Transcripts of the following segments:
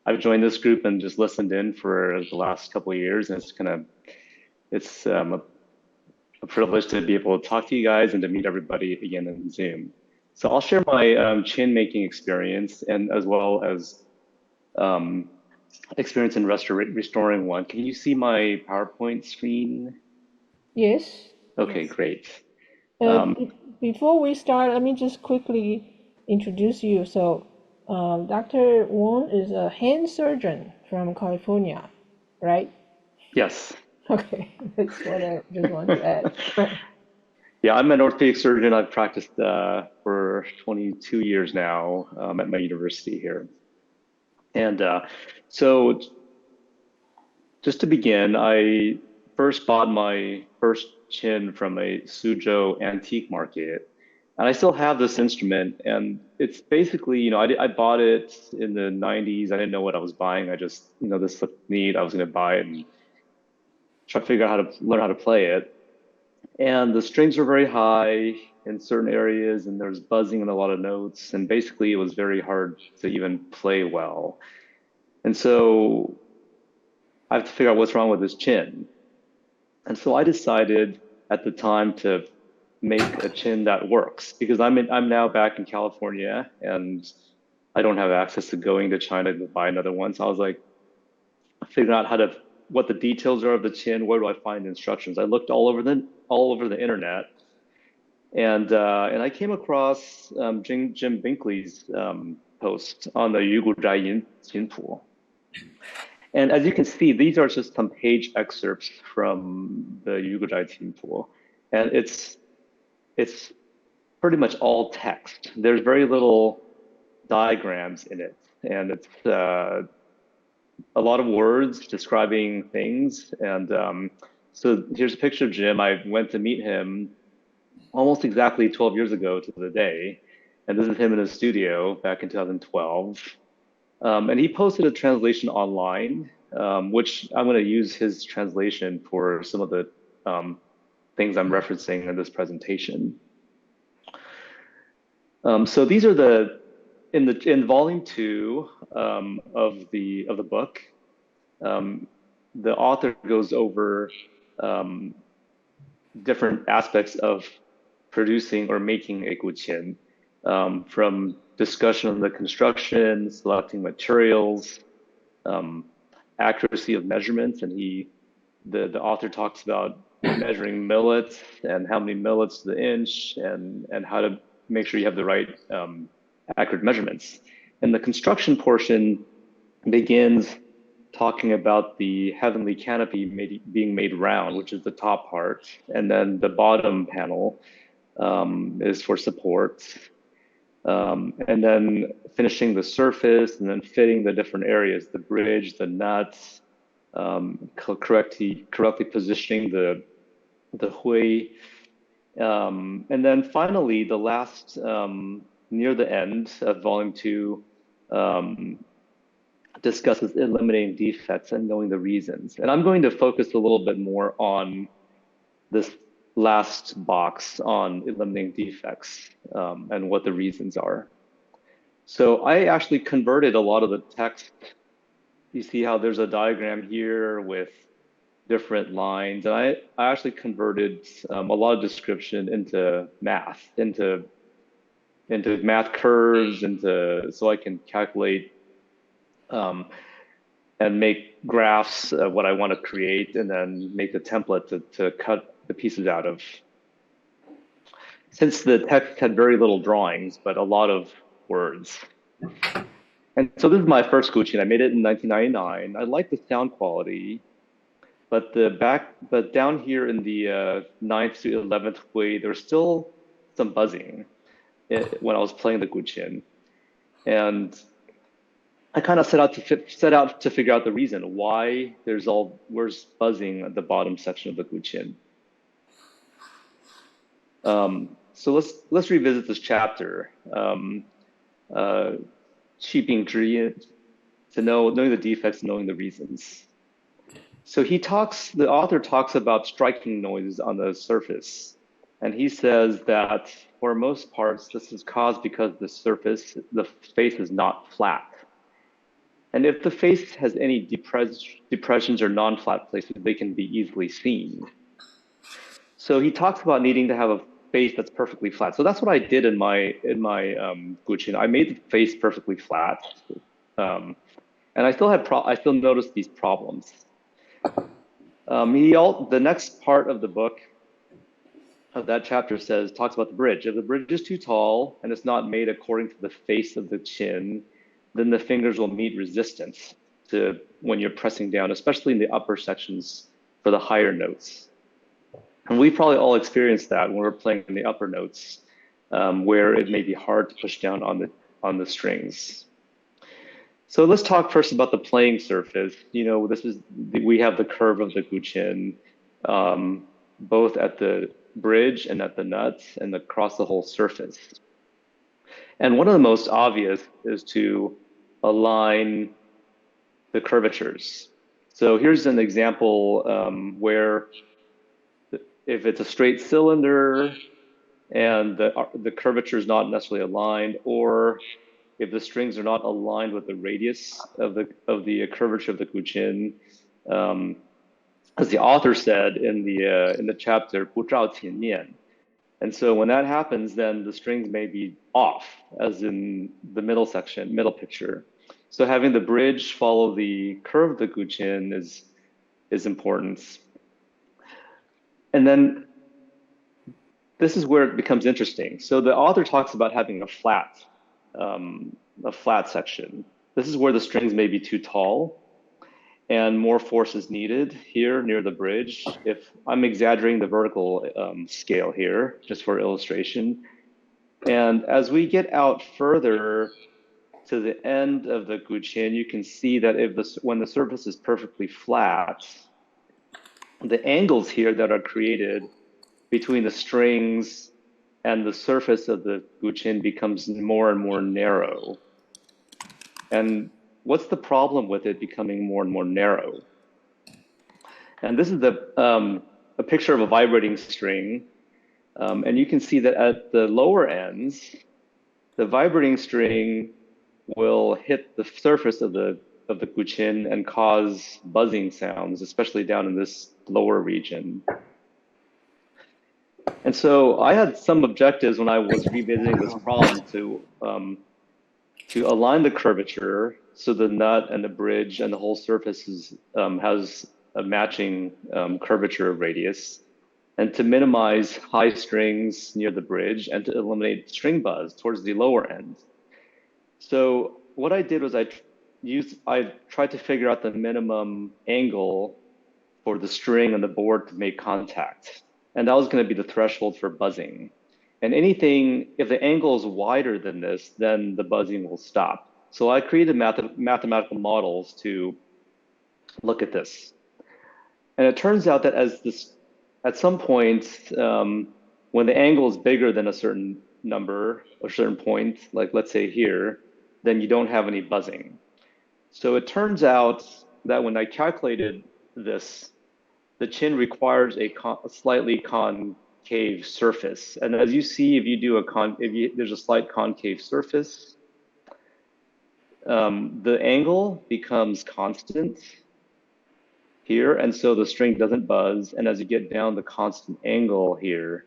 I've joined this group and just listened in for the last couple of years, and it's a privilege to be able to talk to you guys and to meet everybody again in Zoom. So I'll share my chin making experience and as well as um, experience in restoring one. Can you see my PowerPoint screen? Yes, Okay, yes. great. Uh, Um, b- Before we start, let me just quickly introduce you. Dr. Wong is a hand surgeon from California, right? yes. Okay, that's what I just want to add. Yeah, I'm an orthopedic surgeon. I've practiced for 22 years now at my university here. And so just to begin, I first bought my first chin from a Suzhou antique market. And I still have this instrument. And it's basically, I bought it in the 90s. I didn't know what I was buying. I just, this looked neat. I was going to buy it and try to figure out how to learn how to play it. And the strings were very high in certain areas, and there was buzzing in a lot of notes. And basically, it was very hard to even play well. And so I have to figure out what's wrong with this chin. And so I decided at the time to make a chin that works because I'm now back in California and I don't have access to going to China to buy another one. So I was like figuring out what the details are of the chin. Where do I find instructions? I looked all over the internet, and I came across Jim Binkley's post on the 鱼骨斋音频谱. And as you can see, these are just some page excerpts from the 鱼骨斋音频谱. And it's pretty much all text. There's very little diagrams in it, and it's a lot of words describing things. And so here's a picture of Jim. I went to meet him almost exactly 12 years ago to the day, and this is him in his studio back in 2012. And he posted a translation online, which I'm going to use his translation for some of the things I'm referencing in this presentation. So these are in volume two of the book. The author goes over um, different aspects of producing or making a guqin, from discussion of the construction, selecting materials, um, accuracy of measurements, and the author talks about measuring millets and how many millets to the inch, and how to make sure you have the right accurate measurements. And the construction portion begins talking about the heavenly canopy being made round, which is the top part, and then the bottom panel is for support, and then finishing the surface, and then fitting the different areas, the bridge, the nuts, correctly positioning the hui, and then finally the last near the end of volume two um, discusses eliminating defects and knowing the reasons. And I'm going to focus a little bit more on this last box on eliminating defects and what the reasons are. So I actually converted a lot of the text. You see how there's a diagram here with different lines. And I actually converted a lot of description into math, into math curves, so I can calculate um, and make graphs of what I want to create, and then make a template to cut the pieces out of. Since the text had very little drawings, but a lot of words. And so this is my first Gucci, and I made it in 1999. I like the sound quality, but down here in the 9th to 11th way, there's still some buzzing when I was playing the Gucci. And I kind of set out to figure out the reason why where's buzzing at the bottom section of the Gucci. So let's revisit this chapter. Uh, 去病知因, knowing the defects, knowing the reasons. So the author talks about striking noises on the surface. And he says that for most parts, this is caused because the space is not flat. And if the face has any depressions or non-flat places, they can be easily seen. So he talks about needing to have a face that's perfectly flat. So that's what I did in my Guqin. I made the face perfectly flat, and I still noticed these problems. The next part of the book of that chapter talks about the bridge. If the bridge is too tall and it's not made according to the face of the chin, then the fingers will meet resistance when you're pressing down, especially in the upper sections for the higher notes. And we probably all experienced that when we're playing in the upper notes, where it may be hard to push down on the strings. So let's talk first about the playing surface. We have the curve of the guqin, both at the bridge and at the nuts and across the whole surface. And one of the most obvious is to align the curvatures. So here's an example where if it's a straight cylinder and the curvature is not necessarily aligned, or if the strings are not aligned with the radius of the curvature of the guqin, as the author said in the chapter, 不照前面. And so when that happens, then the strings may be off, as in the middle picture. So having the bridge follow the curve of the guqin is important. And then this is where it becomes interesting. So the author talks about having a flat section. This is where the strings may be too tall and more force is needed here near the bridge. If I'm exaggerating the vertical scale here, just for illustration. And as we get out further to the end of the guqin, you can see that when the surface is perfectly flat, the angles here that are created between the strings and the surface of the guqin becomes more and more narrow. And what's the problem with it becoming more and more narrow? And this is a picture of a vibrating string. And you can see that at the lower ends, the vibrating string will hit the surface of the guqin and cause buzzing sounds, especially down in this lower region. And so I had some objectives when I was revisiting this problem to align the curvature so the nut and the bridge and the whole surface has a matching curvature radius, and to minimize high strings near the bridge and to eliminate string buzz towards the lower end. So what I did was I tried to figure out the minimum angle for the string and the board to make contact. And that was going to be the threshold for buzzing. And if the angle is wider than this, then the buzzing will stop. So I created mathematical models to look at this. And it turns out that at some point, when the angle is bigger than a certain number, or certain point, like let's say here, then you don't have any buzzing. So it turns out that when I calculated this, the chin requires a slightly concave surface. And as you see, if there's a slight concave surface, the angle becomes constant here, and so the string doesn't buzz. And as you get down the constant angle here,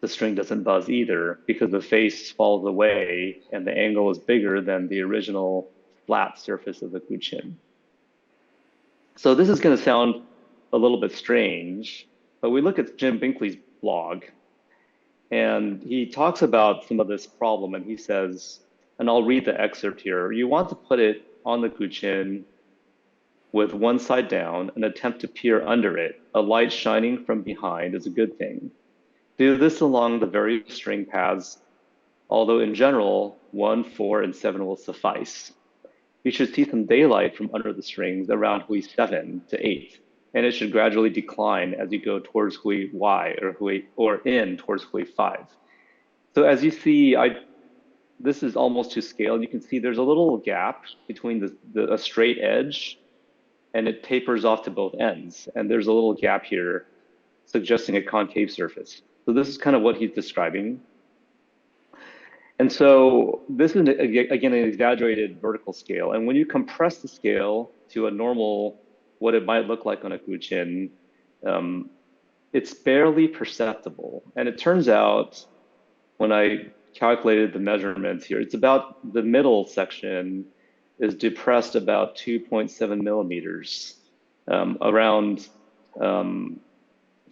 the string doesn't buzz either, because the face falls away and the angle is bigger than the original flat surface of the guqin. So this is going to sound a little bit strange, but we look at Jim Binkley's blog, and he talks about some of this problem, and he says, and I'll read the excerpt here, you want to put it on the guqin with one side down and attempt to peer under it. A light shining from behind is a good thing. Do this along the various string paths, although in general, 1, 4, and 7 will suffice. You should see some daylight from under the strings around hui 7 to 8, and it should gradually decline as you go towards hui y or in towards hui 5. So as you see, this is almost to scale. You can see there's a little gap between a straight edge, and it tapers off to both ends. And there's a little gap here suggesting a concave surface. So this is kind of what he's describing. And so this is, again, an exaggerated vertical scale. And when you compress the scale to a normal, what it might look like on a Guqin, it's barely perceptible. And it turns out, when I calculated the measurements here, it's about the middle section is depressed about 2.7 millimeters, around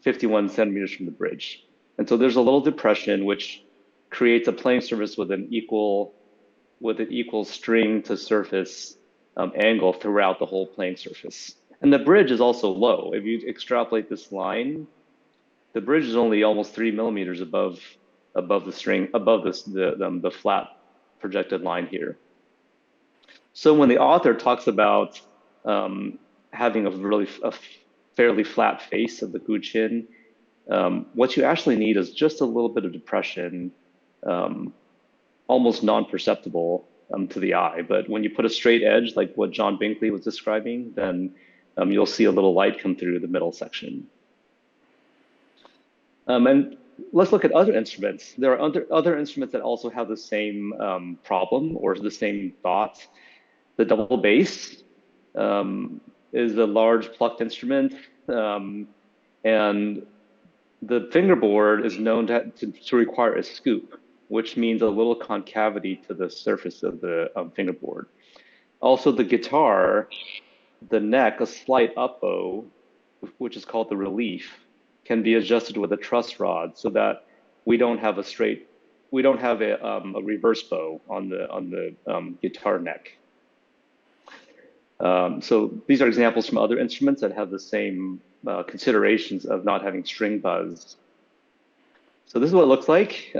51 centimeters from the bridge. And so there's a little depression which creates a plane surface with an equal string to surface angle throughout the whole plane surface. And the bridge is also low. If you extrapolate this line, the bridge is only almost 3 millimeters above the string, above the flat projected line here. So when the author talks about having a fairly flat face of the Guqin, what you actually need is just a little bit of depression, almost non-perceptible to the eye. But when you put a straight edge, like what John Binkley was describing, then you'll see a little light come through the middle section. And let's look at other instruments. There are other instruments that also have the same problem or the same thought. The double bass is a large plucked instrument, and the fingerboard is known to require a scoop, which means a little concavity to the surface of the fingerboard. Also, the guitar, the neck, a slight up bow, which is called the relief, can be adjusted with a truss rod so that we don't have a reverse bow on the guitar neck. So these are examples from other instruments that have the same considerations of not having string buzz. So this is what it looks like.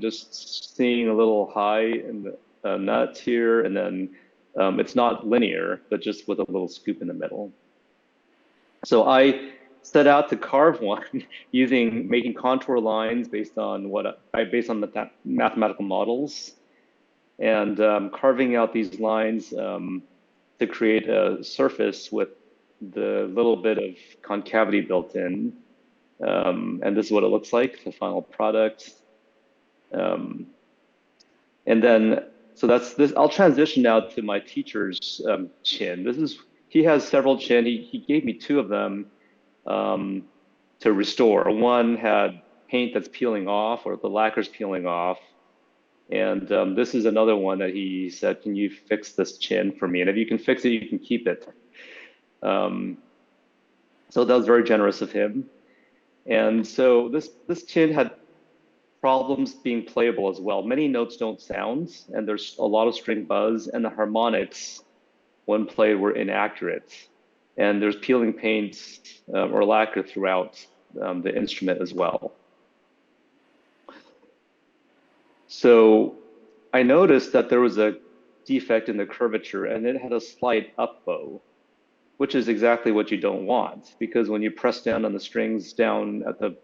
Just seeing a little high in the nut here, and then it's not linear, but just with a little scoop in the middle. So I set out to carve one making contour lines based on the mathematical models, and carving out these lines to create a surface with the little bit of concavity built in. And this is what it looks like, the final product. And then, so that's this. I'll transition now to my teacher's chin. He has several chin. He gave me 2 of them to restore. One had paint that's peeling off, or the lacquer's peeling off. And this is another one that he said, can you fix this chin for me? And if you can fix it, you can keep it. So that was very generous of him. And so this chin had problems being playable as well. Many notes don't sound, and there's a lot of string buzz, and the harmonics, when played, were inaccurate. And there's peeling paint or lacquer throughout the instrument as well. So I noticed that there was a defect in the curvature, and it had a slight up bow, which is exactly what you don't want, because when you press down on the strings down at the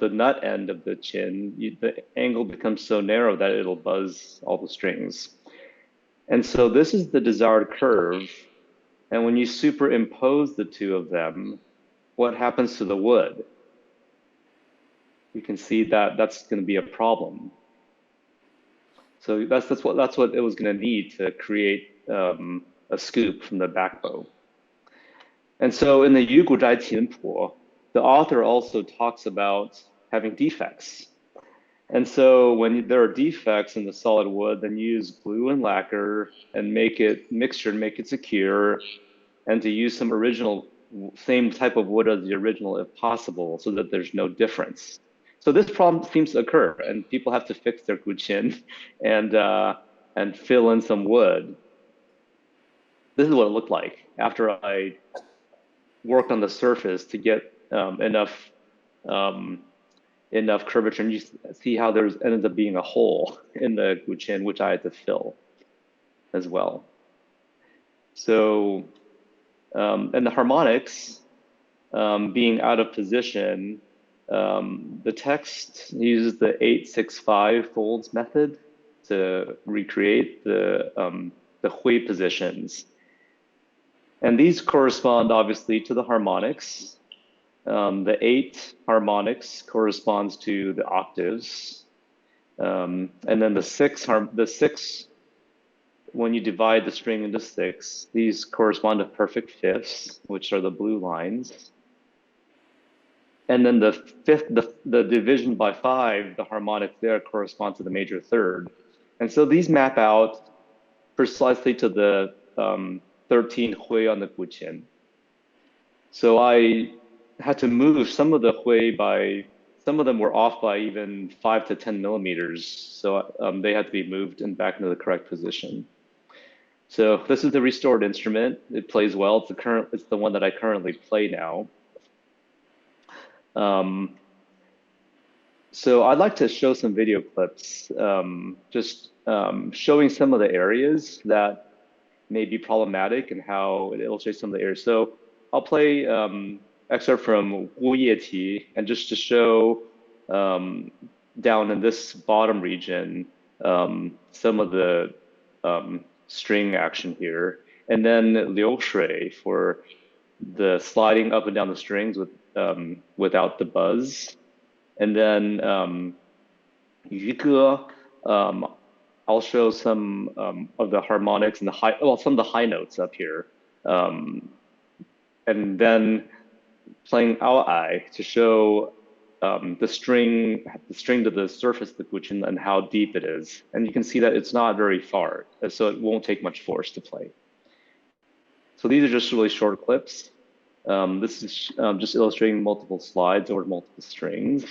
nut end of the chin, the angle becomes so narrow that it'll buzz all the strings. And so this is the desired curve. And when you superimpose the 2 of them, what happens to the wood? You can see that that's going to be a problem. So that's what it was going to need to create a scoop from the back bow. And so in the Yu Gu Zhai Qin Po, the author also talks about having defects. And so when there are defects in the solid wood, then use glue and lacquer and make it secure, and to use same type of wood as the original if possible, so that there's no difference. So this problem seems to occur, and people have to fix their guqin and fill in some wood. This is what it looked like after I worked on the surface to get enough curvature. And you see how there ended up being a hole in the guqin, which I had to fill as well. So, and the harmonics being out of position, the text uses the 8-6-5 folds method to recreate the hui positions. And these correspond obviously to the harmonics. The 8 harmonics corresponds to the octaves. And then the six, when you divide the string into six, these correspond to perfect fifths, which are the blue lines. And then the fifth, the division by five, the harmonic there corresponds to the major third. And so these map out precisely to the 13 hui on the guqian. So I had to move some of the hui by, some of them were off by even 5 to 10 millimeters. So they had to be moved and back into the correct position. So this is the restored instrument. It plays well. It's the one that I currently play now. So I'd like to show some video clips, just showing some of the areas that may be problematic and how it illustrates some of the areas. So I'll play excerpt from Wu Ye Ti, and just to show down in this bottom region some of the string action here, and then Liu Shui for the sliding up and down the strings without the buzz. And then Yu Ge, I'll show some of the harmonics and some of the high notes up here. And then playing Ao Ai to show the string to the surface of the guqian and how deep it is. And you can see that it's not very far, so it won't take much force to play. So these are just really short clips. This is just illustrating multiple slides over multiple strings.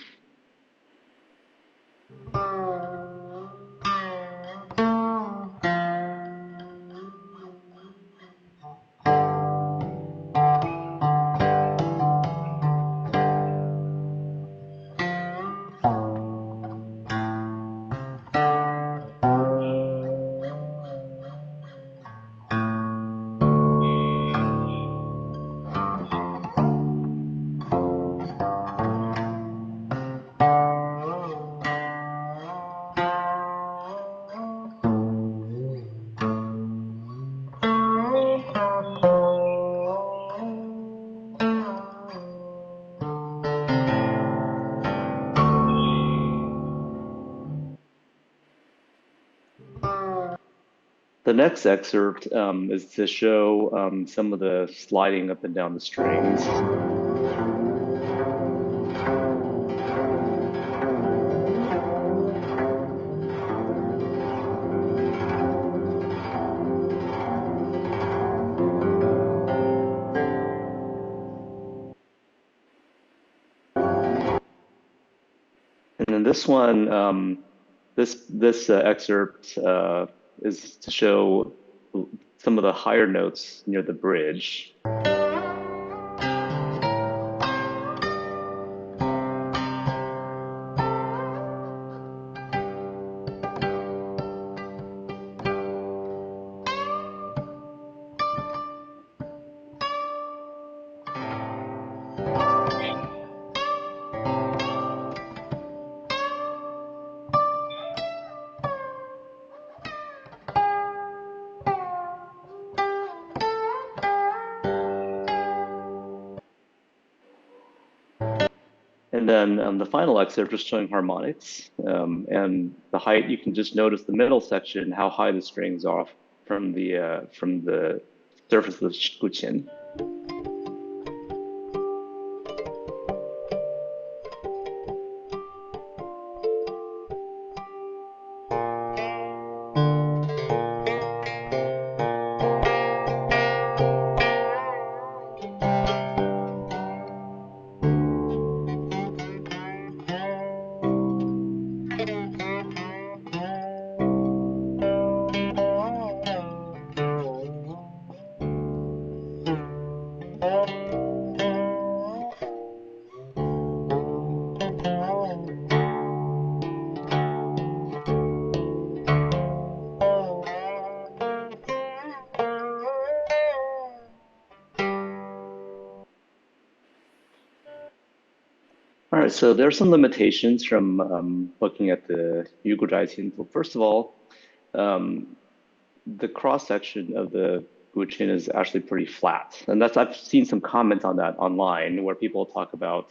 The next excerpt is to show some of the sliding up and down the strings. And then this one, this excerpt is to show some of the higher notes near the bridge. And then the final excerpt just showing harmonics and the height. You can just notice the middle section, how high the strings are from the surface of the guqian. All right, so there are some limitations from looking at the Yugo Jaiqin. Well, first of all, the cross section of the guqian is actually pretty flat, and I've seen some comments on that online where people talk about,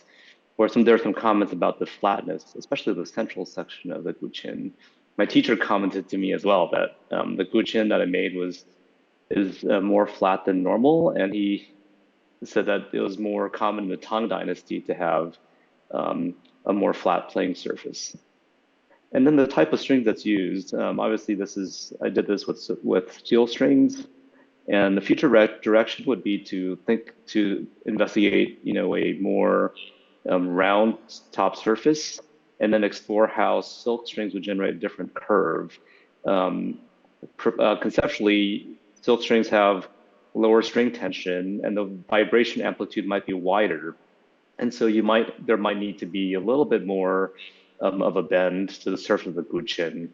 there are some comments about the flatness, especially the central section of the guqin. My teacher commented to me as well that the guqin that I made is more flat than normal, and he said that it was more common in the Tang Dynasty to have a more flat playing surface. And then the type of string that's used, obviously I did this with steel strings, and the future direction would be to investigate, a more round top surface, and then explore how silk strings would generate a different curve. Conceptually, silk strings have lower string tension, and the vibration amplitude might be wider, and so there might need to be a little bit more of a bend to the surface of the guqin.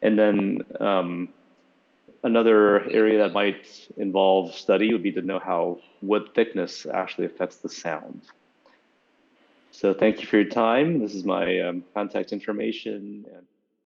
And then another area that might involve study would be to know how wood thickness actually affects the sound. So thank you for your time. This is my contact information.